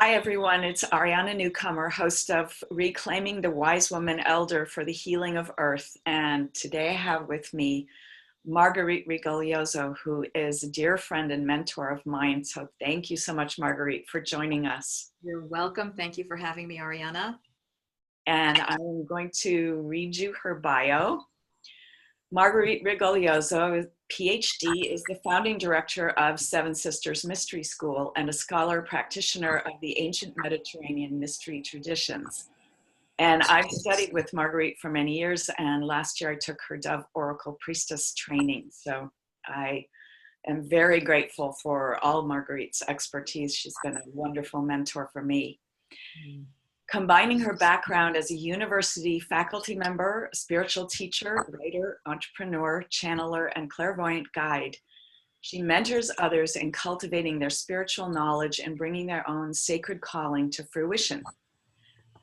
Hi, everyone. It's Ariana Newcomer, host of Reclaiming the Wise Woman Elder for the Healing of Earth. And today I have with me Marguerite Rigoglioso, who is a dear friend and mentor of mine. So thank you so much, Marguerite, for joining us. You're welcome. Thank you for having me, Ariana. And I'm going to read you her bio. Marguerite Rigoglioso, Ph.D., is the founding director of Seven Sisters Mystery School and a scholar practitioner of the ancient Mediterranean mystery traditions. And I've studied with Marguerite for many years, and last year I took her Dove Oracle Priestess training. So I am very grateful for all Marguerite's expertise. She's been a wonderful mentor for me. Combining her background as a university faculty member, spiritual teacher, writer, entrepreneur, channeler, and clairvoyant guide, she mentors others in cultivating their spiritual knowledge and bringing their own sacred calling to fruition.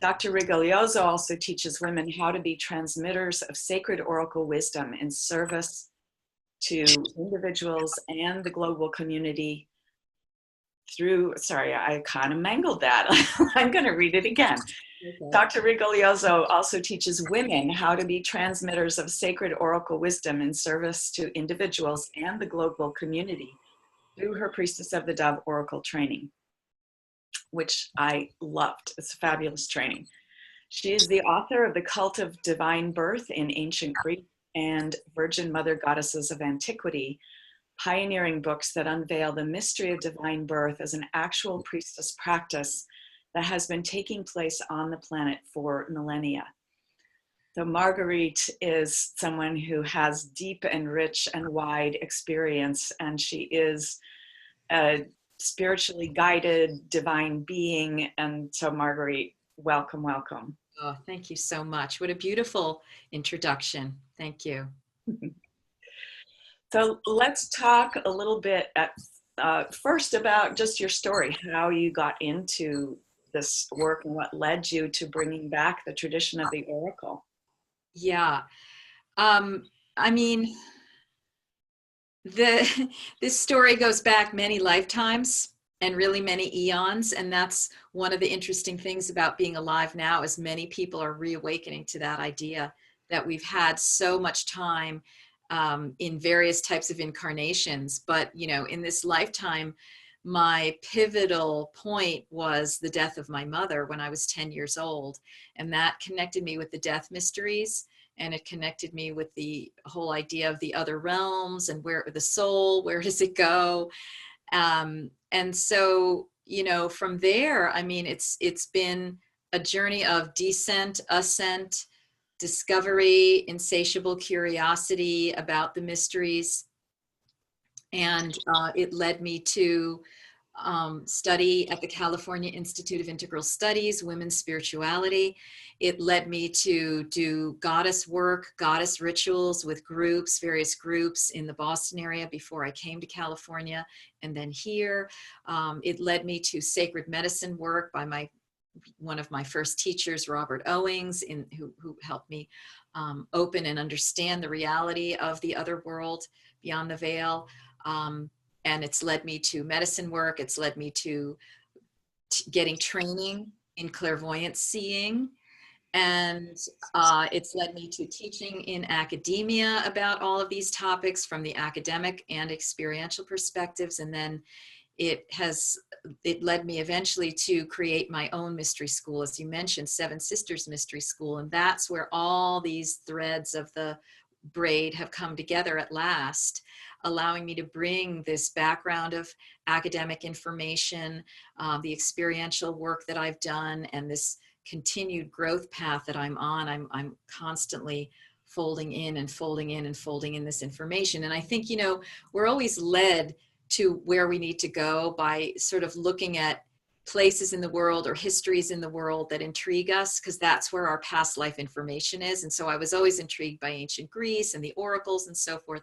Dr. Rigoglioso also teaches women how to be transmitters of sacred oracle wisdom in service to individuals and the global community I kind of mangled that. I'm going to read it again. Okay. Dr. Rigoglioso also teaches women how to be transmitters of sacred oracle wisdom in service to individuals and the global community through her Priestess of the Dove Oracle training, which I loved. It's a fabulous training. She is the author of The Cult of Divine Birth in Ancient Greek and Virgin Mother Goddesses of Antiquity, pioneering books that unveil the mystery of divine birth as an actual priestess practice that has been taking place on the planet for millennia. So Marguerite is someone who has deep and rich and wide experience, and she is a spiritually guided divine being. And so Marguerite, welcome, welcome. Oh, thank you so much. What a beautiful introduction. Thank you. So let's talk a little bit first about just your story, how you got into this work and what led you to bringing back the tradition of the oracle. Yeah. I mean, this story goes back many lifetimes and really many eons. And that's one of the interesting things about being alive now, is many people are reawakening to that idea that we've had so much time in various types of incarnations. But, you know, in this lifetime, my pivotal point was the death of my mother when I was 10 years old. And that connected me with the death mysteries. And it connected me with the whole idea of the other realms and where the soul, where does it go? And so, you know, from there, I mean, it's been a journey of descent, ascent, discovery, insatiable curiosity about the mysteries. And it led me to study at the California Institute of Integral Studies, women's spirituality. It led me to do goddess work, goddess rituals with groups, various groups in the Boston area before I came to California and then here. It led me to sacred medicine work by one of my first teachers, Robert Owings, who helped me open and understand the reality of the other world beyond the veil. And it's led me to medicine work. It's led me to getting training in clairvoyant seeing. And it's led me to teaching in academia about all of these topics from the academic and experiential perspectives. And then it led me eventually to create my own mystery school, as you mentioned, Seven Sisters Mystery School. And that's where all these threads of the braid have come together at last, allowing me to bring this background of academic information, the experiential work that I've done, and this continued growth path that I'm on. I'm constantly folding in and folding in and folding in this information. And I think, you know, we're always led to where we need to go by sort of looking at places in the world or histories in the world that intrigue us, because that's where our past life information is. And so I was always intrigued by ancient Greece and the oracles and so forth.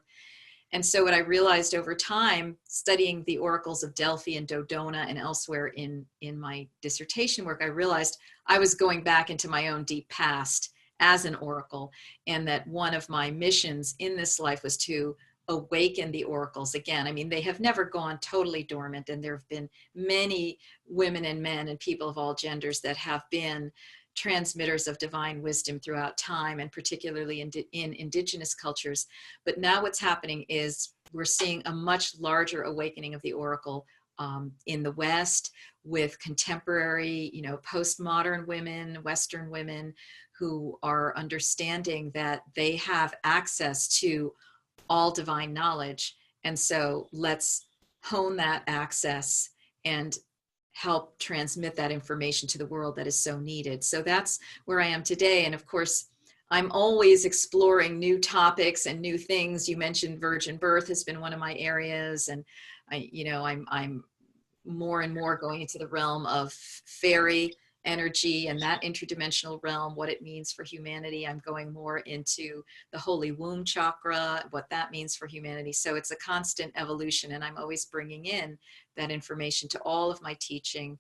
And so what I realized over time, studying the oracles of Delphi and Dodona and elsewhere in my dissertation work, I realized I was going back into my own deep past as an oracle, and that one of my missions in this life was to awaken the oracles again. I mean, they have never gone totally dormant, and there have been many women and men and people of all genders that have been transmitters of divine wisdom throughout time, and particularly in indigenous cultures. But now what's happening is we're seeing a much larger awakening of the oracle in the West, with contemporary, postmodern women, Western women, who are understanding that they have access to all divine knowledge. And so let's hone that access and help transmit that information to the world that is so needed. So that's where I am today. And of course, I'm always exploring new topics and new things. You mentioned virgin birth has been one of my areas, and I'm more and more going into the realm of fairy energy and that interdimensional realm, what it means for humanity. I'm going more into the holy womb chakra, what that means for humanity. So it's a constant evolution, and I'm always bringing in that information to all of my teaching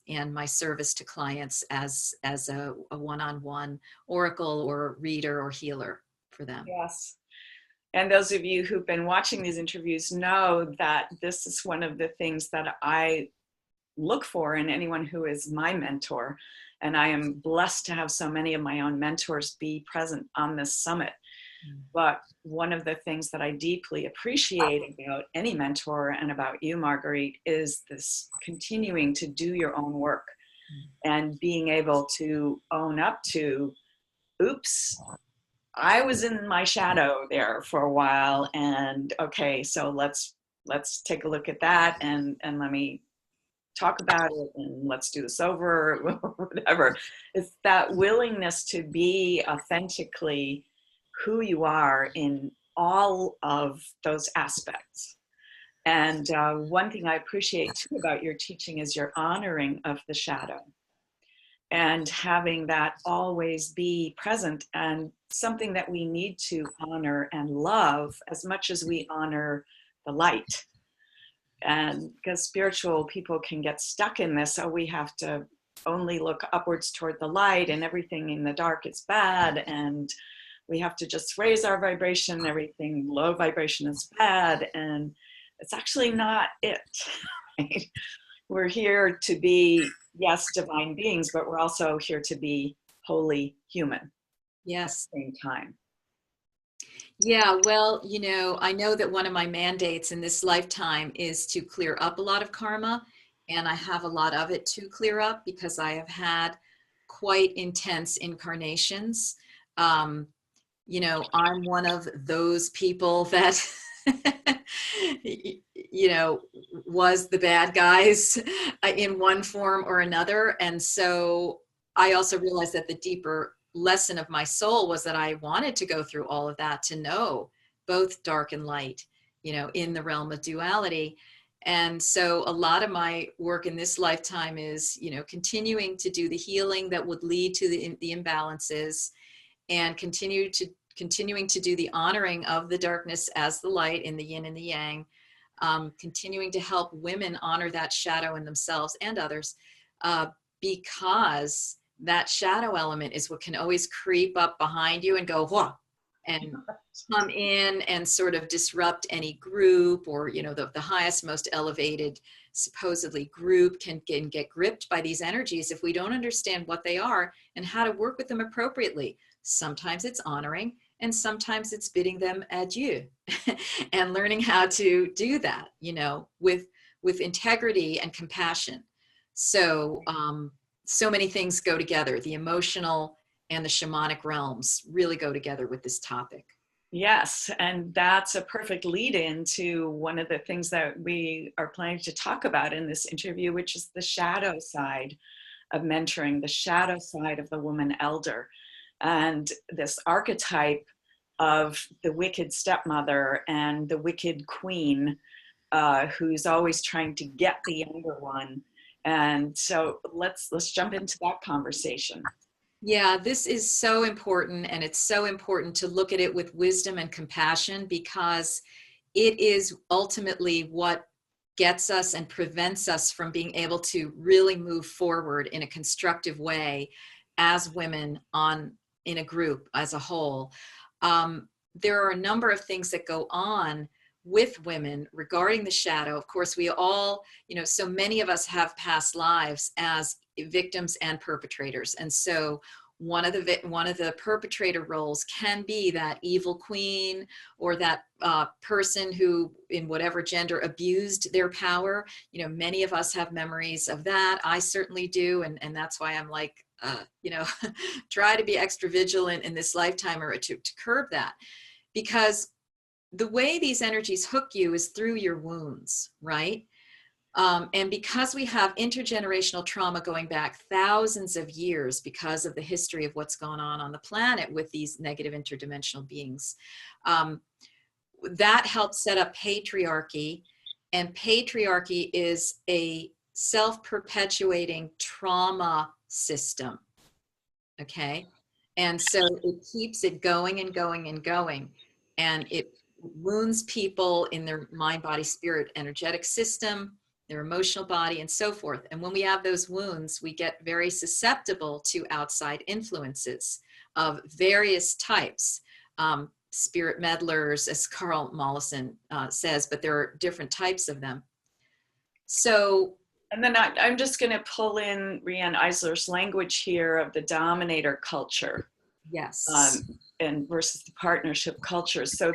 and my service to clients as a one-on-one oracle or reader or healer for them. Yes. And those of you who've been watching these interviews know that this is one of the things that I look for in anyone who is my mentor. And I am blessed to have so many of my own mentors be present on this summit. But one of the things that I deeply appreciate about any mentor and about you, Marguerite, is this continuing to do your own work and being able to own up to, oops, I was in my shadow there for a while, and okay, so let's take a look at that, and let me talk about it, and let's do this over, or whatever. It's that willingness to be authentically who you are in all of those aspects. And one thing I appreciate too about your teaching is your honoring of the shadow, and having that always be present, and something that we need to honor and love as much as we honor the light. And because spiritual people can get stuck in this, we have to only look upwards toward the light, and everything in the dark is bad, and we have to just raise our vibration, everything low vibration is bad, and it's actually not it. Right? We're here to be, yes, divine beings, but we're also here to be wholly human. Yes. At the same time. Yeah, well, I know that one of my mandates in this lifetime is to clear up a lot of karma, and I have a lot of it to clear up because I have had quite intense incarnations. I'm one of those people that was the bad guys in one form or another. And so I also realized that the deeper lesson of my soul was that I wanted to go through all of that to know both dark and light, in the realm of duality. And so a lot of my work in this lifetime is, continuing to do the healing that would lead to the imbalances, and continuing to do the honoring of the darkness as the light in the yin and the yang, continuing to help women honor that shadow in themselves and others, because that shadow element is what can always creep up behind you and go, whoa, and come in and sort of disrupt any group, or, the highest, most elevated, supposedly group can get gripped by these energies if we don't understand what they are and how to work with them appropriately. Sometimes it's honoring, and sometimes it's bidding them adieu and learning how to do that, with integrity and compassion. So, so many things go together. The emotional and the shamanic realms really go together with this topic. Yes, and that's a perfect lead in to one of the things that we are planning to talk about in this interview, which is the shadow side of mentoring, the shadow side of the woman elder, and this archetype of the wicked stepmother and the wicked queen, who's always trying to get the younger one. And so let's jump into that conversation. Yeah, this is so important, and it's so important to look at it with wisdom and compassion, because it is ultimately what gets us and prevents us from being able to really move forward in a constructive way as women in a group as a whole. there are a number of things that go on with women regarding the shadow. Of course, we all, so many of us have past lives as victims and perpetrators. And so one of the perpetrator roles can be that evil queen, or that person who, in whatever gender, abused their power. Many of us have memories of that. I certainly do. And that's why I'm like, try to be extra vigilant in this lifetime, or to curb that. Because the way these energies hook you is through your wounds, right? And because we have intergenerational trauma going back thousands of years because of the history of what's gone on the planet with these negative interdimensional beings, that helps set up patriarchy. And patriarchy is a self-perpetuating trauma system, okay? And so it keeps it going and going and going. And it wounds people in their mind, body, spirit, energetic system, their emotional body, and so forth. And when we have those wounds, we get very susceptible to outside influences of various types. Spirit meddlers, as Carl Mollison says, but there are different types of them. So, and then I'm just going to pull in Riane Eisler's language here of the dominator culture. Yes. And versus the partnership culture. So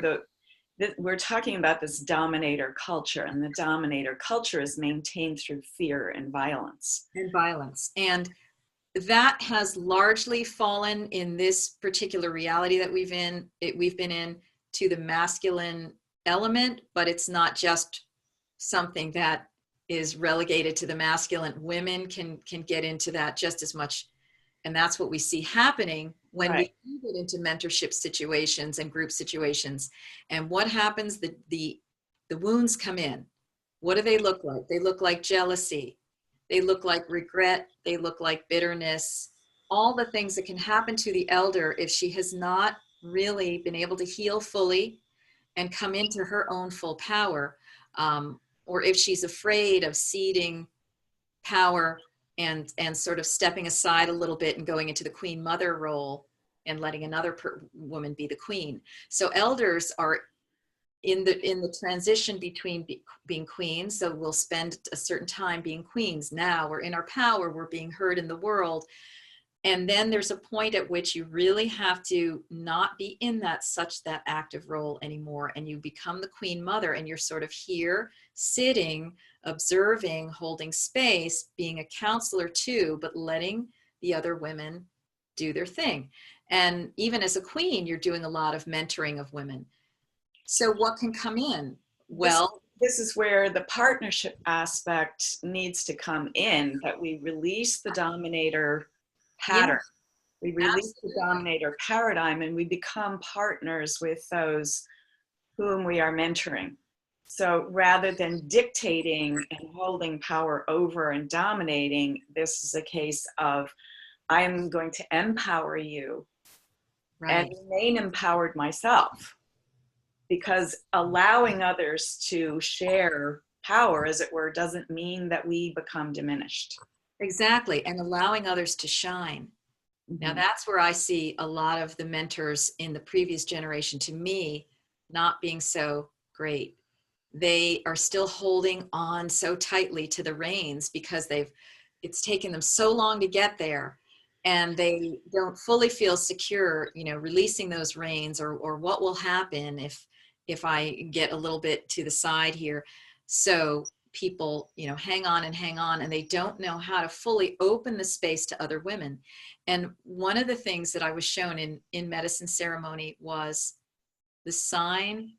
we're talking about this dominator culture, and the dominator culture is maintained through fear and violence. And that has largely fallen in this particular reality that we've been in to the masculine element, but it's not just something that is relegated to the masculine. Women can get into that just as much. And that's what we see happening when right. we get into mentorship situations and group situations. And what happens? The wounds come in. What do they look like? They look like jealousy. They look like regret. They look like bitterness. All the things that can happen to the elder if she has not really been able to heal fully and come into her own full power, or if she's afraid of ceding power and sort of stepping aside a little bit and going into the queen mother role and letting another woman be the queen. So elders are in the transition between being queens. So we'll spend a certain time being queens. Now we're in our power, we're being heard in the world. And then there's a point at which you really have to not be in that active role anymore. And you become the queen mother, and you're sort of here sitting, observing, holding space, being a counselor too, but letting the other women do their thing. And even as a queen, you're doing a lot of mentoring of women. So what can come in? Well, this is where the partnership aspect needs to come in, that we release the dominator pattern. Yeah, we release the dominator paradigm, and we become partners with those whom we are mentoring. So rather than dictating and holding power over and dominating, this is a case of, I'm going to empower you and remain empowered myself. Because allowing others to share power, as it were, doesn't mean that we become diminished. Exactly, and allowing others to shine. Mm-hmm. Now that's where I see a lot of the mentors in the previous generation, to me, not being so great. They are still holding on so tightly to the reins because it's taken them so long to get there, and they don't fully feel secure, releasing those reins, or what will happen if I get a little bit to the side here. So people, hang on, and they don't know how to fully open the space to other women. And one of the things that I was shown in medicine ceremony was the sign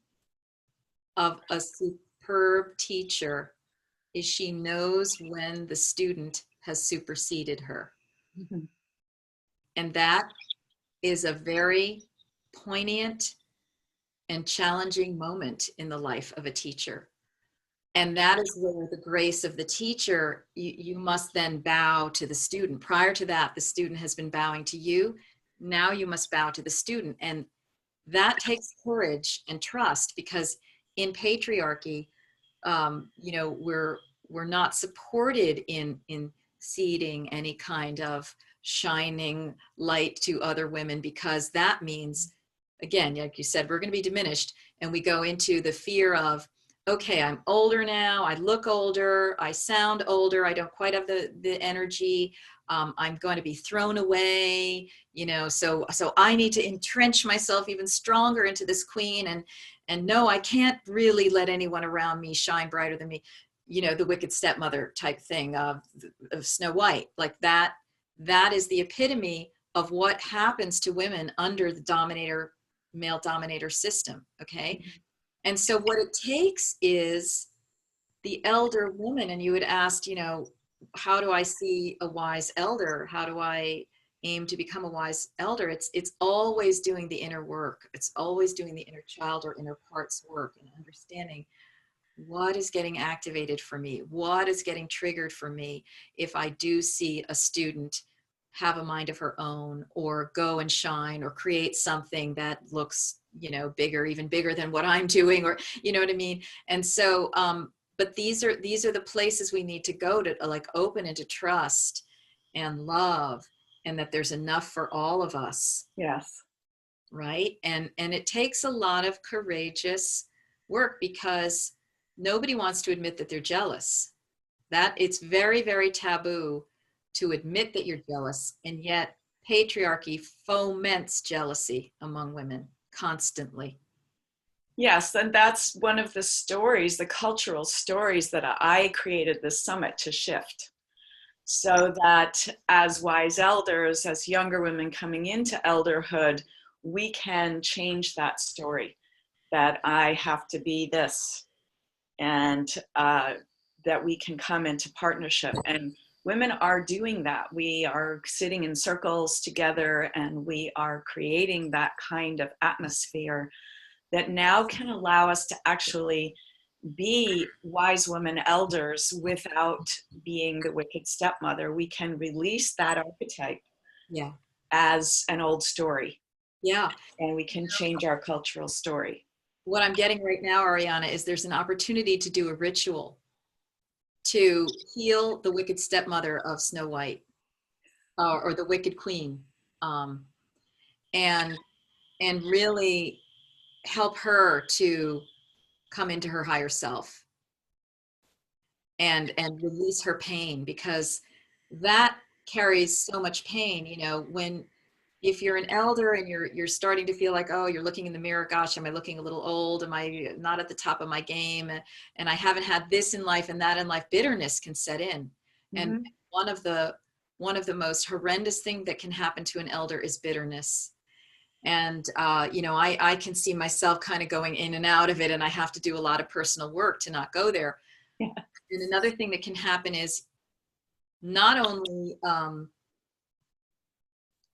of a superb teacher is she knows when the student has superseded her. Mm-hmm. And that is a very poignant and challenging moment in the life of a teacher. And that is where the grace of the teacher, you must then bow to the student. Prior to that, the student has been bowing to you. Now you must bow to the student. And that takes courage and trust, because in patriarchy, we're not supported in ceding any kind of shining light to other women, because that means again, like you said, we're going to be diminished, and we go into the fear of, okay, I'm older now, I look older, I sound older, I don't quite have the energy, I'm going to be thrown away, you know, so I need to entrench myself even stronger into this queen, and no, I can't really let anyone around me shine brighter than me, you know, the wicked stepmother type thing of Snow White, like that is the epitome of what happens to women under the male dominator system. Okay. And so what it takes is the elder woman. And you had asked, you know, how do I see a wise elder? How do I aim to become a wise elder? It's always doing the inner work. It's always doing the inner child or inner parts work, and understanding what is getting activated for me, what is getting triggered for me if I do see a student have a mind of her own, or go and shine, or create something that looks, you know, bigger, even bigger than what I'm doing, or, you know what I mean? And so, but these are the places we need to go to, like, open into trust and love, and that there's enough for all of us. Yes. Right. And it takes a lot of courageous work, because nobody wants to admit that they're jealous. That it's very, very taboo to admit that you're jealous. And yet patriarchy foments jealousy among women constantly. Yes, and that's one of the stories, the cultural stories that I created this summit to shift. So that as wise elders, as younger women coming into elderhood, we can change that story, that I have to be this, and that we can come into partnership. And women are doing that. We are sitting in circles together, and we are creating that kind of atmosphere that now can allow us to actually be wise women elders without being the wicked stepmother. We can release that archetype, Yeah. as an old story. Yeah. And we can change our cultural story. What I'm getting right now, Ariana, is there's an opportunity to do a ritual to heal the wicked stepmother of Snow White, or the wicked queen, um, and really help her to come into her higher self, and release her pain, because that carries so much pain, you know, when, if you're an elder and you're starting to feel like, oh, you're looking in the mirror, gosh, am I looking a little old, am I not at the top of my game, and I haven't had this in life and that in life, bitterness can set in. And one of the most horrendous thing that can happen to an elder is bitterness. And you know, I can see myself kind of going in and out of it, and I have to do a lot of personal work to not go there. Yeah. And another thing that can happen is not only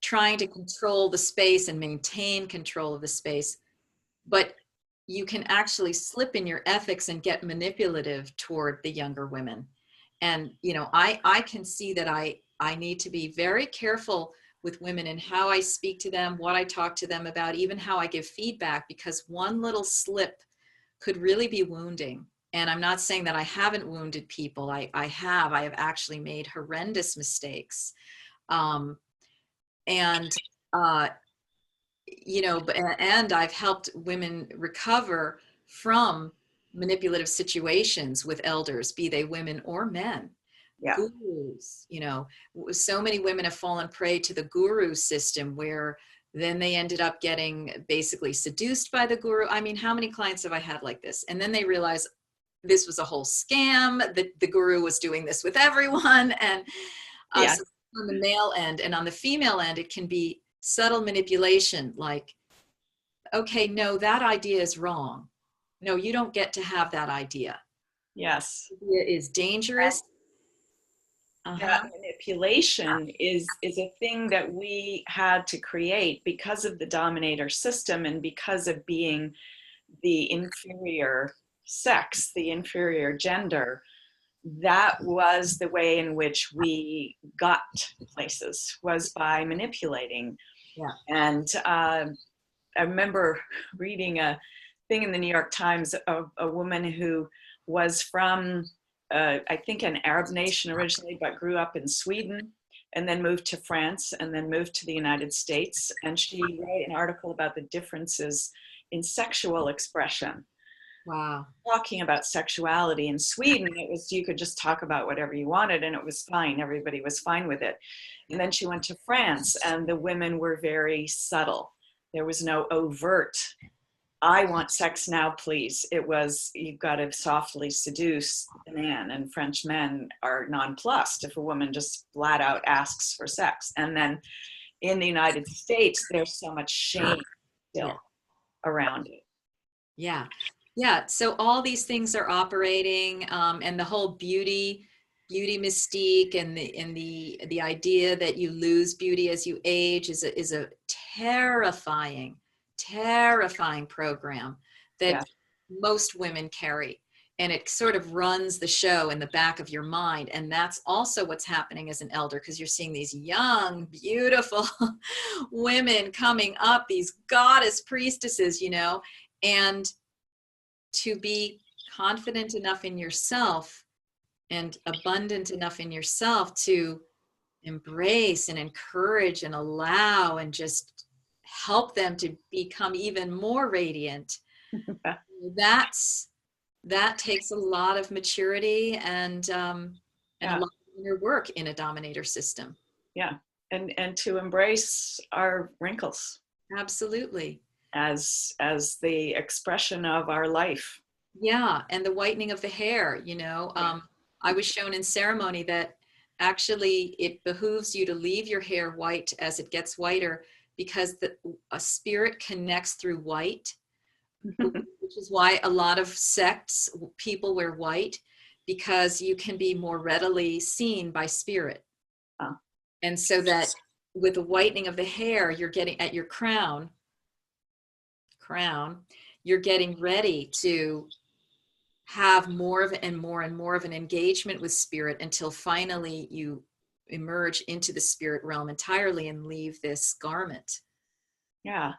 trying to control the space and maintain control of the space, but you can actually slip in your ethics and get manipulative toward the younger women. And, you know, I can see that I need to be very careful with women and how I speak to them, what I talk to them about, even how I give feedback, because one little slip could really be wounding. And I'm not saying that I haven't wounded people. I have actually made horrendous mistakes. And you know, and I've helped women recover from manipulative situations with elders, be they women or men. Yeah. Gurus, you know, so many women have fallen prey to the guru system, where then they ended up getting basically seduced by the guru. I mean, how many clients have I had like this? And then they realize this was a whole scam, that the guru was doing this with everyone. And Yeah. so on the male end, and on the female end, it can be subtle manipulation, like, okay, no, that idea is wrong. No, you don't get to have that idea. Yes. It is dangerous. That manipulation is a thing that we had to create because of the dominator system, and because of being the inferior sex, the inferior gender. That was the way in which we got places, was by manipulating. Yeah. And I remember reading a thing in the New York Times of a woman who was from, I think, an Arab nation originally, but grew up in Sweden. and then moved to France, and then moved to the United States. And she wrote an article about the differences in sexual expression. Wow. Talking about sexuality in Sweden, it was, you could just talk about whatever you wanted and it was fine. Everybody was fine with it. And then she went to France and the women were very subtle. There was no overt, I want sex now, please. It was, you've got to softly seduce the man, and French men are nonplussed if a woman just flat out asks for sex. And then in the United States, there's so much shame still around it. Yeah. Yeah. So all these things are operating, and the whole beauty mystique and the idea that you lose beauty as you age is a terrifying program that most women carry. And it sort of runs the show in the back of your mind. And that's also what's happening as an elder, because you're seeing these young, beautiful women coming up, these goddess priestesses, you know, and to be confident enough in yourself and abundant enough in yourself to embrace and encourage and allow and just help them to become even more radiant. That takes a lot of maturity and a lot of inner work in a dominator system. Yeah, and to embrace our wrinkles. Absolutely. As the expression of our life. Yeah, and the whitening of the hair, you know. I was shown in ceremony that actually it behooves you to leave your hair white as it gets whiter, because a spirit connects through white, which is why a lot of sects, people wear white, because you can be more readily seen by spirit. And so that with the whitening of the hair, you're getting at your crown, you're getting ready to have more of and more and more of an engagement with spirit until finally you emerge into the spirit realm entirely and leave this garment. Yeah.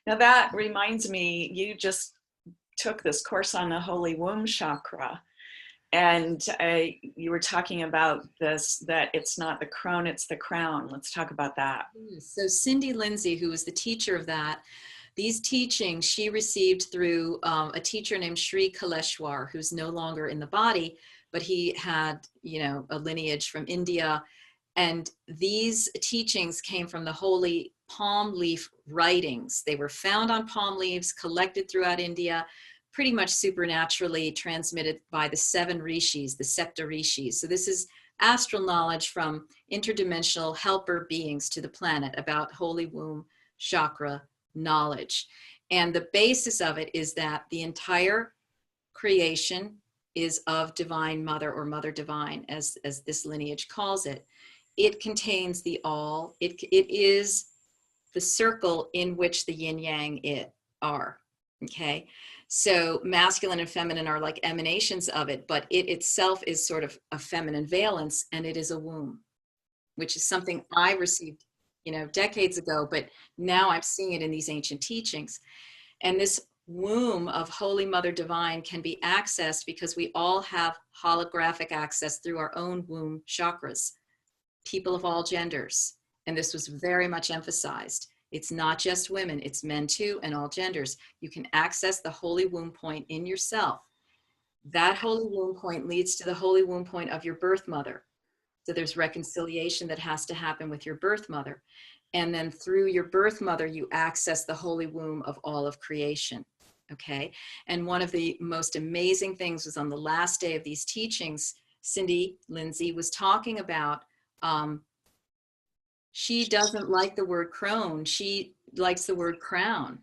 Now that reminds me, you just took this course on the holy womb chakra, and you were talking about this, that it's not the crone, it's the crown. Let's talk about that. So Cindy Lindsay, who was the teacher of that, these teachings she received through a teacher named Sri Kaleshwar, who's no longer in the body, but he had, you know, a lineage from India. And these teachings came from the holy palm leaf writings. They were found on palm leaves, collected throughout India, pretty much supernaturally transmitted by the 7 rishis, the Septa rishis. So this is astral knowledge from interdimensional helper beings to the planet about holy womb chakra knowledge. And the basis of it is that the entire creation is of divine mother, or mother divine, as this lineage calls it. It contains the all. It is the circle in which the yin yang are. Okay, so masculine and feminine are like emanations of it, but it itself is sort of a feminine valence, and it is a womb, which is something I received, you know, decades ago, but now I'm seeing it in these ancient teachings. And this womb of Holy Mother Divine can be accessed because we all have holographic access through our own womb chakras, people of all genders. And this was very much emphasized. It's not just women, it's men too, and all genders. You can access the holy womb point in yourself. That holy womb point leads to the holy womb point of your birth mother. So there's reconciliation that has to happen with your birth mother. And then through your birth mother, you access the holy womb of all of creation. Okay. And one of the most amazing things was on the last day of these teachings, Cindy Lindsay was talking about, she doesn't like the word crone. She likes the word crown.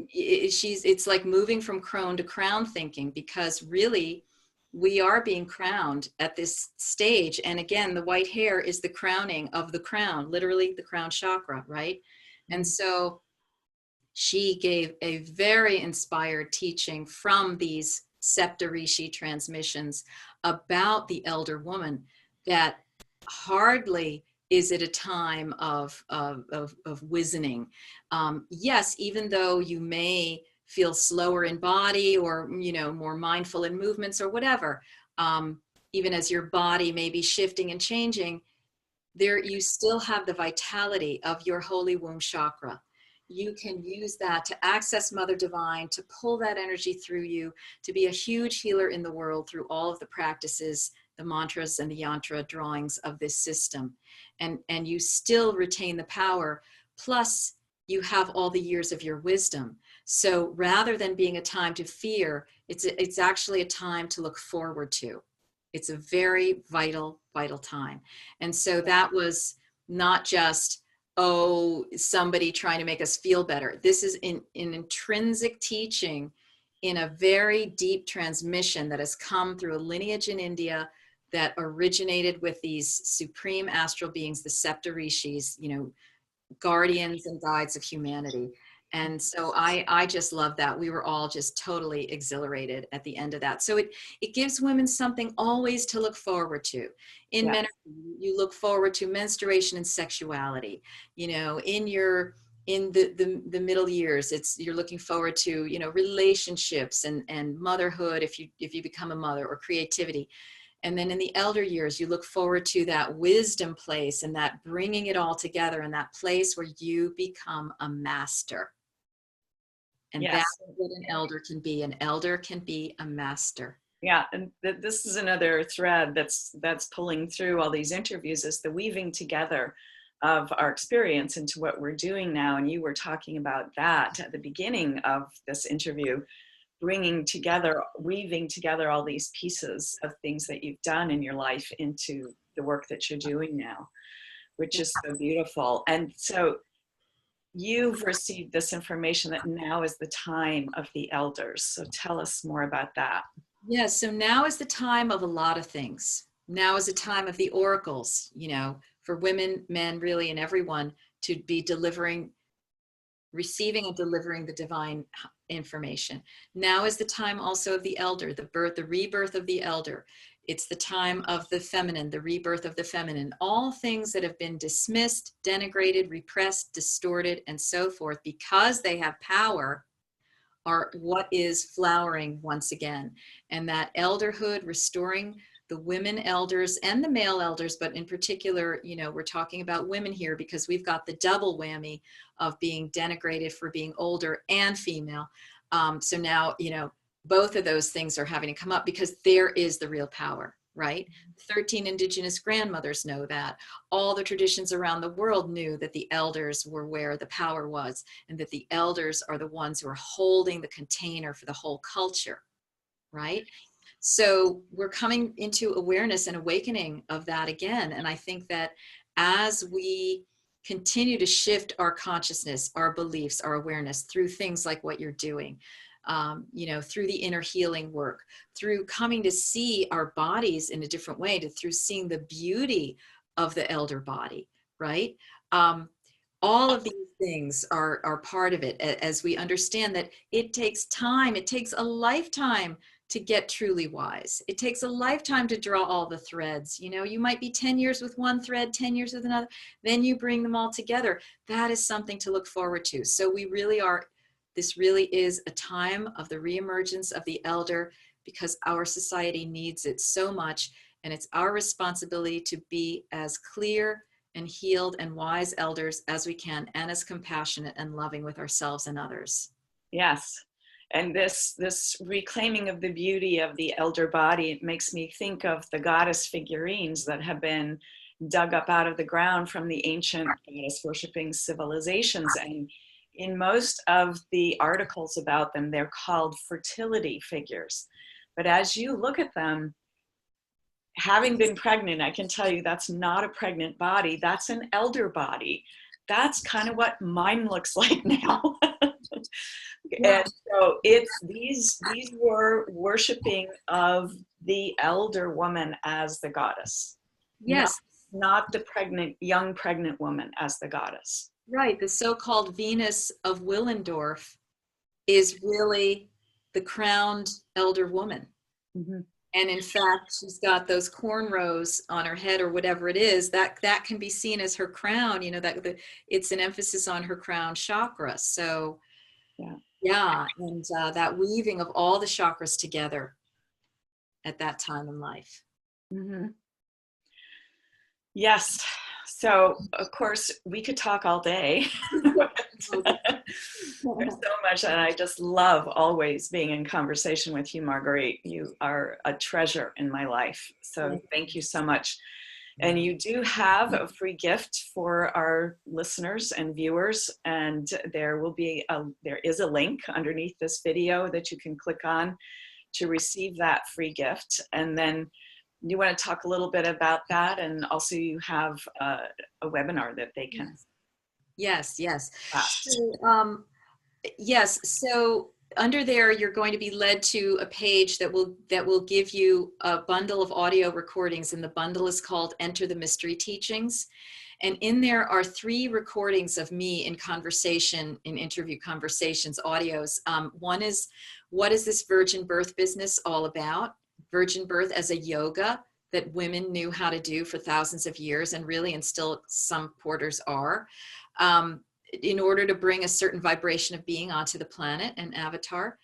It's like moving from crone to crown thinking, because really we are being crowned at this stage. And again, the white hair is the crowning of the crown, literally the crown chakra, right? And so she gave a very inspired teaching from these Septa Rishi transmissions about the elder woman, that hardly is it a time of wizening. Yes, even though you may feel slower in body, or, you know, more mindful in movements or whatever, even as your body may be shifting and changing, there you still have the vitality of your holy womb chakra. You can use that to access Mother Divine, to pull that energy through you, to be a huge healer in the world through all of the practices, the mantras and the yantra drawings of this system. And you still retain the power. Plus, you have all the years of your wisdom. So rather than being a time to fear, it's actually a time to look forward to. It's a very vital, vital time. And so that was not just, oh, somebody trying to make us feel better. This is an intrinsic teaching in a very deep transmission that has come through a lineage in India that originated with these supreme astral beings, the Septarishis, you know, guardians and guides of humanity. And so I just love that. We were all just totally exhilarated at the end of that. So it gives women something always to look forward to. In Yeah. men, you look forward to menstruation and sexuality. You know, in the middle years, you're looking forward to, you know, relationships and motherhood if you become a mother, or creativity. And then in the elder years, you look forward to that wisdom place and that bringing it all together, and that place where you become a master. And Yes. that's what an elder can be. An elder can be a master. Yeah, and this is another thread that's pulling through all these interviews, is the weaving together of our experience into what we're doing now. And you were talking about that at the beginning of this interview, bringing together, weaving together all these pieces of things that you've done in your life into the work that you're doing now, which is so beautiful. And so you've received this information that now is the time of the elders. So tell us more about that. Yes, so now is the time of a lot of things. Now is the time of the oracles, you know, for women, men, really, and everyone to be receiving and delivering the divine information. Now is the time also of the elder, the rebirth of the elder. It's the time of the feminine, the rebirth of the feminine. All things that have been dismissed, denigrated, repressed, distorted, and so forth, because they have power, are what is flowering once again. And that elderhood, restoring the women elders and the male elders, but in particular, you know, we're talking about women here because we've got the double whammy of being denigrated for being older and female. So now, you know, both of those things are having to come up because there is the real power, right? 13 indigenous grandmothers know that. All the traditions around the world knew that the elders were where the power was, and that the elders are the ones who are holding the container for the whole culture, right? So we're coming into awareness and awakening of that again. And I think that as we continue to shift our consciousness, our beliefs, our awareness through things like what you're doing, you know, through the inner healing work, through coming to see our bodies in a different way, through seeing the beauty of the elder body, right? All of these things are part of it, as we understand that it takes time, it takes a lifetime to get truly wise. It takes a lifetime to draw all the threads. You know, you might be 10 years with one thread, 10 years with another, then you bring them all together. That is something to look forward to. So we really are, this really is a time of the reemergence of the elder, because our society needs it so much. And it's our responsibility to be as clear and healed and wise elders as we can, and as compassionate and loving with ourselves and others. Yes. And this reclaiming of the beauty of the elder body, it makes me think of the goddess figurines that have been dug up out of the ground from the ancient goddess worshiping civilizations. And in most of the articles about them, they're called fertility figures. But as you look at them, having been pregnant, I can tell you that's not a pregnant body, that's an elder body. That's kind of what mine looks like now. And so it's these were worshiping of the elder woman as the goddess. Yes. Not the young pregnant woman as the goddess. Right. The so-called Venus of Willendorf is really the crowned elder woman. Mm-hmm. And in fact, she's got those cornrows on her head or whatever it is, that can be seen as her crown, you know, it's an emphasis on her crown chakra. So yeah, and that weaving of all the chakras together at that time in life. Mm-hmm. Yes. So, of course, we could talk all day. There's so much, and I just love always being in conversation with you, Marguerite. You are a treasure in my life. So thank you so much. And you do have a free gift for our listeners and viewers, and there is a link underneath this video that you can click on to receive that free gift. And then you want to talk a little bit about that, and also you have a webinar that they can. Yes. So, yes. So under there, you're going to be led to a page that will give you a bundle of audio recordings, and the bundle is called Enter the Mystery Teachings. And in there are 3 recordings of me in conversation, in interview conversations, audios. One is, what is this virgin birth business all about? Virgin birth as a yoga that women knew how to do for thousands of years, and really, and still some porters are, in order to bring a certain vibration of being onto the planet, an avatar.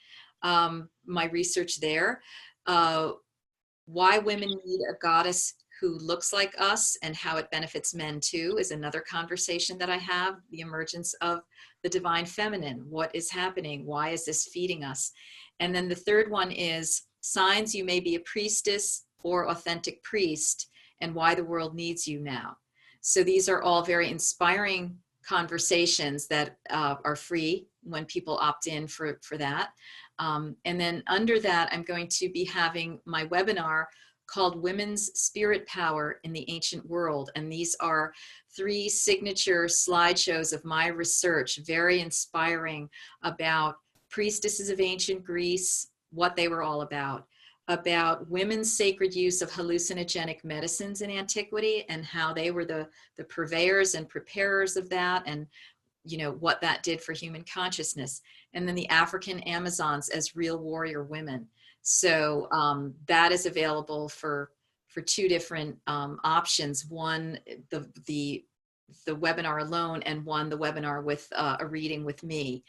My research there, why women need a goddess who looks like us and how it benefits men too is another conversation that I have. The emergence of the divine feminine. What is happening? Why is this feeding us? And then the third one is signs you may be a priestess or authentic priest, and why the world needs you now. So these are all very inspiring conversations that are free when people opt in for that. And then under that, I'm going to be having my webinar called Women's Spirit Power in the Ancient World. And these are 3 signature slideshows of my research, very inspiring, about priestesses of ancient Greece, what they were all about women's sacred use of hallucinogenic medicines in antiquity and how they were the purveyors and preparers of that, and what that did for human consciousness. And then the African Amazons as real warrior women. So that is available for 2 different options. One, the webinar alone, and one, the webinar with a reading with me.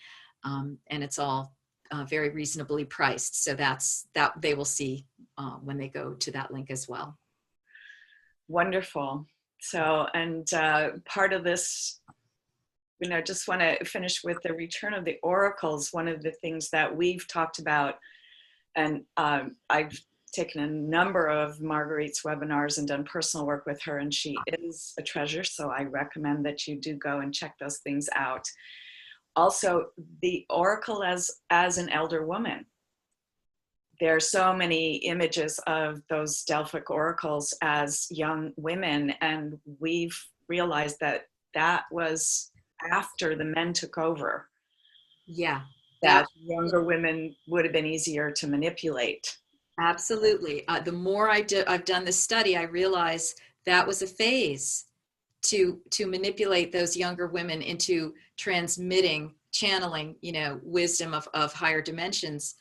And it's all very reasonably priced. So that they will see when they go to that link as well. Wonderful. So, and part of this, just want to finish with the return of the oracles. One of the things that we've talked about, and I've taken a number of Marguerite's webinars and done personal work with her, and she is a treasure. So I recommend that you do go and check those things out. Also, the oracle as an elder woman. There are so many images of those Delphic oracles as young women, and we've realized that was after the men took over. Yeah. That younger women would have been easier to manipulate. Absolutely. The more I've done this study, I realize that was a phase to manipulate those younger women into channeling, wisdom of higher dimensions.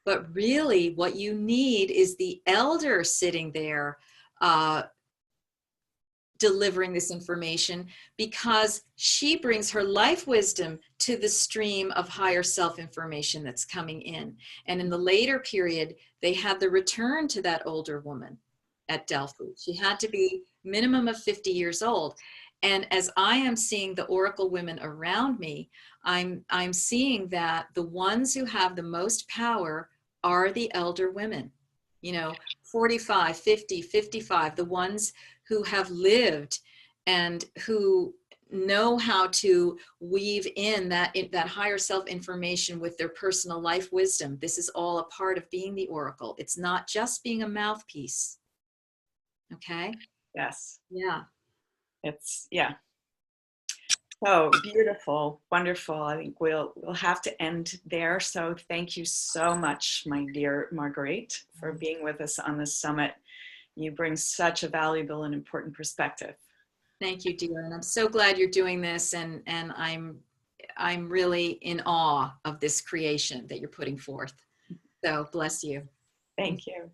But really what you need is the elder sitting there delivering this information, because she brings her life wisdom to the stream of higher self information that's coming in. And in the later period, they had the return to that older woman at Delphi. She had to be minimum of 50 years old. And as I am seeing the oracle women around me, I'm seeing that the ones who have the most power are the elder women, 45, 50, 55, the ones who have lived and who know how to weave in that higher self information with their personal life wisdom. This is all a part of being the oracle. It's not just being a mouthpiece. Okay? Yes. Yeah. Oh, beautiful, wonderful. I think we'll have to end there. So thank you so much, my dear Marguerite, for being with us on this summit. You bring such a valuable and important perspective. Thank you, dear. And I'm so glad you're doing this. And I'm really in awe of this creation that you're putting forth. So bless you. Thank you.